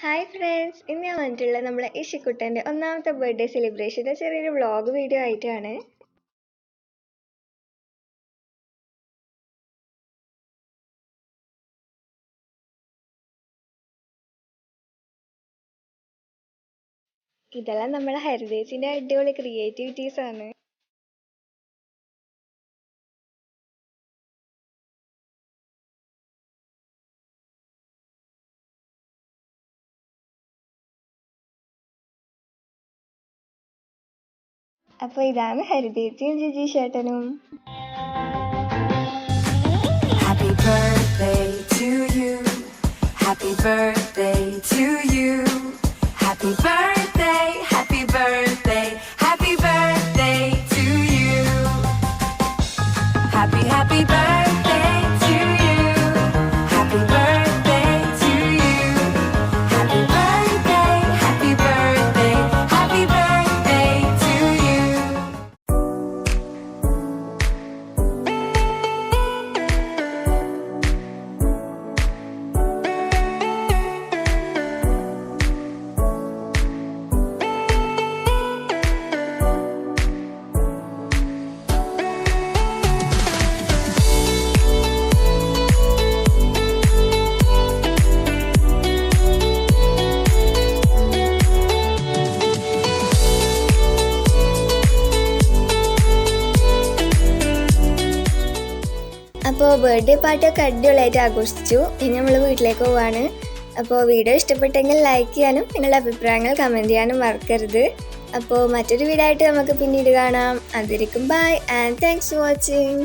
Hi friends, ഇന്ന് ഞാൻ വന്നിട്ടുള്ളത് നമ്മളെ ഇഷിക്കുട്ടൻ്റെ ഒന്നാമത്തെ ബർത്ത്ഡേ സെലിബ്രേഷൻ്റെ ചെറിയൊരു വ്ളോഗ് വീഡിയോ ആയിട്ടാണ്. ഇതെല്ലാം നമ്മളെ ഹരിതേച്ചിൻ്റെ അടിപൊളി ക്രിയേറ്റിവിറ്റീസ് ആണ്. അപ്പോൾ ഇതാണ് ഹരിതേച്ചിയും ജിജി ചേട്ടനും. Happy birthday to you. Happy birthday to you. Happy birthday, happy birthday, happy birthday to you. Happy birthday to you. Happy birthday to you. Happy birthday, happy birthday, happy birthday to you. അപ്പോൾ birthday പാർട്ടിയൊക്കെ അടിപൊളിയായിട്ട് ആഘോഷിച്ചു. ഇനി നമ്മൾ വീട്ടിലേക്ക് പോവാണ്. അപ്പോൾ video ഇഷ്ടപ്പെട്ടെങ്കിൽ like ചെയ്യാനും നിങ്ങളുടെ അഭിപ്രായങ്ങൾ കമൻറ്റ് ചെയ്യാനും മറക്കരുത്. അപ്പോൾ മറ്റൊരു വീഡിയോ ആയിട്ട് നമുക്ക് പിന്നീട് കാണാം. അതിരിക്കും bye and thanks for watching.